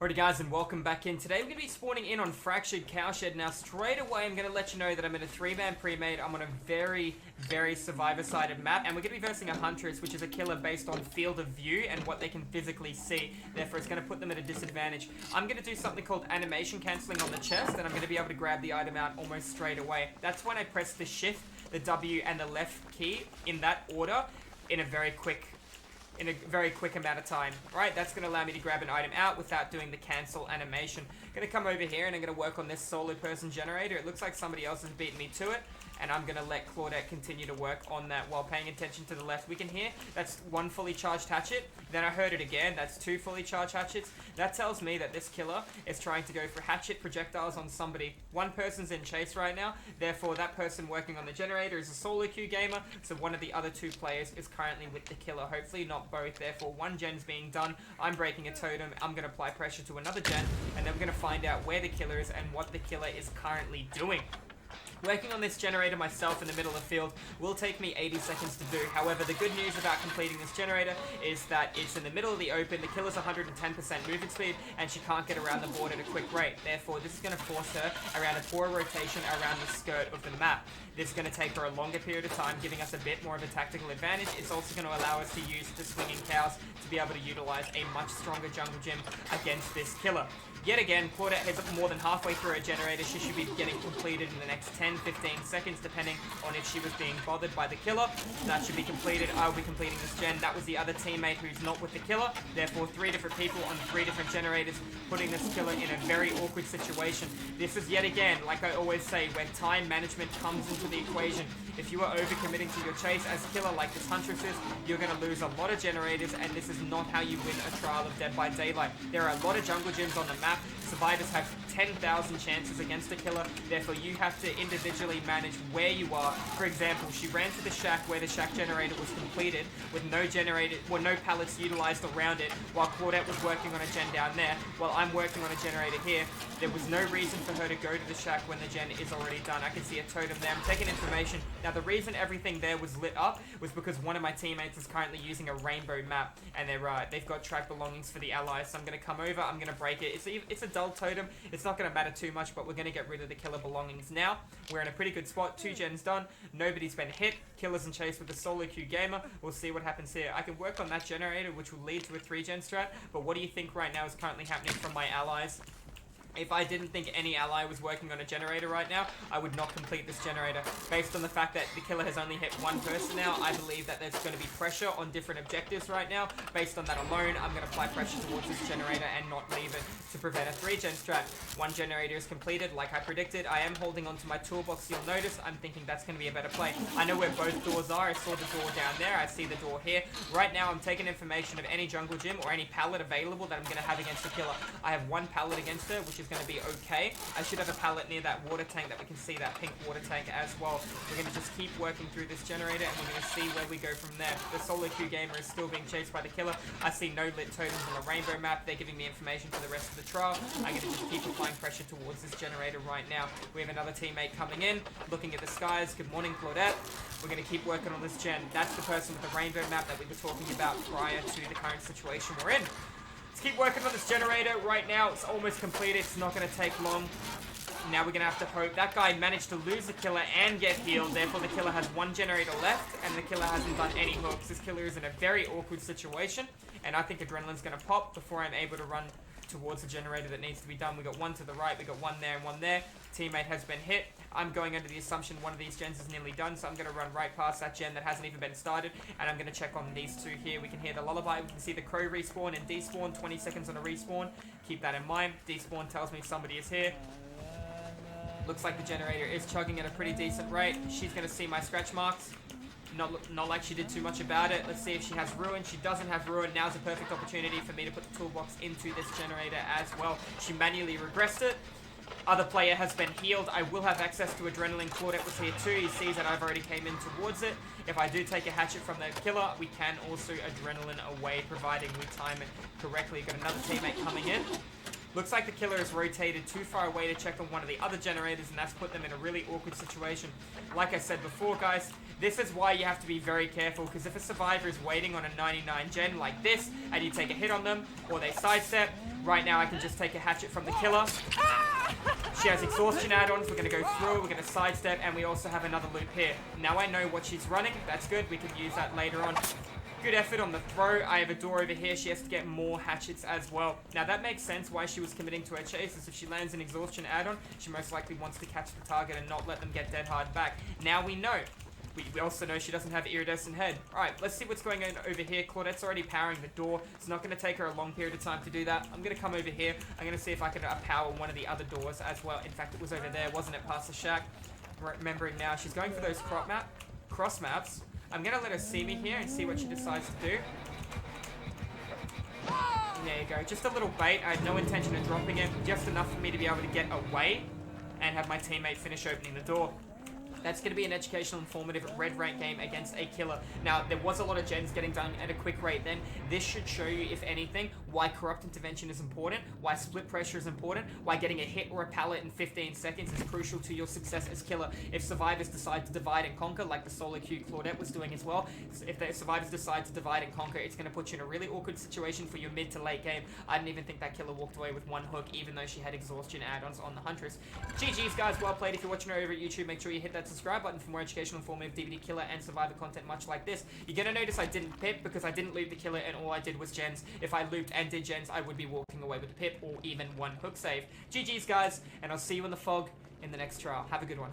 Alrighty guys, and welcome back in. Today we're going to be spawning in on Fractured Cowshed. Now straight away I'm going to let you know that I'm in a 3-man pre-made. I'm on a very survivor-sided map, and we're going to be versing a Huntress, which is a killer based on field of view and what they can physically see. Therefore it's going to put them at a disadvantage. I'm going to do something called animation cancelling on the chest, and I'm going to be able to grab the item out almost straight away. That's when I press the shift, the W and the left key in that order in a very quick amount of time. Right, that's going to allow me to grab an item out without doing the cancel animation. Going to come over here and I'm going to work on this solo person generator. It looks like somebody else has beaten me to it, and I'm going to let Claudette continue to work on that while paying attention to the left. We can hear that's one fully charged hatchet. Then I heard it again. That's two fully charged hatchets. That tells me that this killer is trying to go for hatchet projectiles on somebody. One person's in chase right now. Therefore, that person working on the generator is a solo queue gamer. So one of the other two players is currently with the killer. Hopefully not both. Therefore, one gen's being done. I'm breaking a totem. I'm going to apply pressure to another gen. And then we're going to find out where the killer is and what the killer is currently doing. Working on this generator myself in the middle of the field will take me 80 seconds to do. However, the good news about completing this generator is that it's in the middle of the open, the killer's 110% movement speed, and she can't get around the board at a quick rate. Therefore, this is going to force her around a poor rotation around the skirt of the map. This is going to take her a longer period of time, giving us a bit more of a tactical advantage. It's also going to allow us to use the swinging cows to be able to utilize a much stronger jungle gym against this killer. Yet again, Claudette is more than halfway through her generator. She should be getting completed in the next 10-15 seconds, depending on if she was being bothered by the killer. That should be completed. I will be completing this gen. That was the other teammate who's not with the killer. Therefore, 3 different people on 3 different generators, putting this killer in a very awkward situation. This is yet again, like I always say, where time management comes into the equation. If you are overcommitting to your chase as killer like this Huntress is, you're going to lose a lot of generators, and this is not how you win a trial of Dead by Daylight. There are a lot of jungle gyms on the map. Survivors have 10,000 chances against a killer, therefore you have to individually manage where you are. For example, she ran to the shack where the shack generator was completed with no pallets utilized around it, while Claudette was working on a gen down there, while I'm working on a generator here. There was no reason for her to go to the shack when the gen is already done. I can see a totem there. I'm taking information. Now the reason everything there was lit up was because one of my teammates is currently using a rainbow map, and they've got track belongings for the allies. So I'm going to come over, I'm going to break it. It's a dull totem. It's not going to matter too much, but we're going to get rid of the killer belongings now. We're in a pretty good spot. 2 gens done. Nobody's been hit. Killer's in chase with a solo queue gamer. We'll see what happens here. I can work on that generator, which will lead to a 3-gen strat, but what do you think right now is currently happening from my allies? If I didn't think any ally was working on a generator right now, I would not complete this generator. Based on the fact that the killer has only hit one person now, I believe that there's going to be pressure on different objectives right now. Based on that alone, I'm going to apply pressure towards this generator and not leave it to prevent a 3-gen strat. One generator is completed, like I predicted. I am holding onto my toolbox. You'll notice I'm thinking that's going to be a better play. I know where both doors are. I saw the door down there. I see the door here. Right now, I'm taking information of any jungle gym or any pallet available that I'm going to have against the killer. I have one pallet against her, which is going to be okay. I should have a pallet near that water tank that we can see, that pink water tank as well. We're going to just keep working through this generator, and we're going to see where we go from there. The solo queue gamer is still being chased by the killer. I see no lit totems on the rainbow map. They're giving me information for the rest of the trial. I'm going to just keep applying pressure towards this generator right now. We have another teammate coming in, looking at the skies. Good morning, Claudette. We're going to keep working on this gen. That's the person with the rainbow map that we were talking about prior to the current situation we're in. Let's keep working on this generator. Right now, it's almost completed. It's not going to take long. Now we're going to have to hope. That guy managed to lose the killer and get healed. Therefore, the killer has one generator left, and the killer hasn't done any hooks. This killer is in a very awkward situation, and I think adrenaline's going to pop before I'm able to run towards the generator that needs to be done. We got one to the right, we got one there and one there. Teammate has been hit. I'm going under the assumption one of these gens is nearly done, so I'm going to run right past that gen that hasn't even been started, and I'm going to check on these two here. We can hear the lullaby, we can see the crow respawn and despawn, 20 seconds on a respawn. Keep that in mind. Despawn tells me somebody is here. Looks like the generator is chugging at a pretty decent rate. She's going to see my scratch marks. Not like she did too much about it. Let's see if she has Ruin. She doesn't have Ruin. Now's a perfect opportunity for me to put the toolbox into this generator as well. She manually regressed it. Other player has been healed. I will have access to adrenaline. Claudette was here too. He sees that I've already came in towards it. If I do take a hatchet from the killer, we can also adrenaline away, providing we time it correctly. Got another teammate coming in. Looks like the killer has rotated too far away to check on one of the other generators, and that's put them in a really awkward situation. Like I said before, guys, this is why you have to be very careful, because if a survivor is waiting on a 99 gen like this, and you take a hit on them, or they sidestep, right now I can just take a hatchet from the killer. She has exhaustion add-ons, we're going to go through, we're going to sidestep, and we also have another loop here. Now I know what she's running, that's good, we can use that later on. Good effort on the throw. I have a door over here, she has to get more hatchets as well. Now that makes sense why she was committing to her chases. If she lands an exhaustion add-on, she most likely wants to catch the target and not let them get dead hard back. Now we know. We also know she doesn't have iridescent head. Alright, let's see what's going on over here. Claudette's already powering the door. It's not going to take her a long period of time to do that. I'm going to come over here. I'm going to see if I can power one of the other doors as well. In fact, it was over there, wasn't it, past the shack? Remembering now, she's going for those cross maps. I'm going to let her see me here and see what she decides to do. There you go. Just a little bait. I had no intention of dropping it. Just enough for me to be able to get away and have my teammate finish opening the door. That's going to be an educational, informative red rank game against a killer. Now, there was a lot of gens getting done at a quick rate then. This should show you, if anything, why corrupt intervention is important, why split pressure is important, why getting a hit or a pallet in 15 seconds is crucial to your success as killer. If survivors decide to divide and conquer, like the solo queue Claudette was doing as well, if the survivors decide to divide and conquer, it's going to put you in a really awkward situation for your mid to late game. I didn't even think that killer walked away with one hook, even though she had exhaustion add-ons on the Huntress. GG's, guys. Well played. If you're watching over at YouTube, make sure you hit that subscribe button for more educational, informative DVD killer and survivor content much like this. You're going to notice I didn't pip because I didn't loop the killer and all I did was gens. If I looped and did gens, I would be walking away with the pip or even one hook save. GG's, guys, and I'll see you in the fog in the next trial. Have a good one.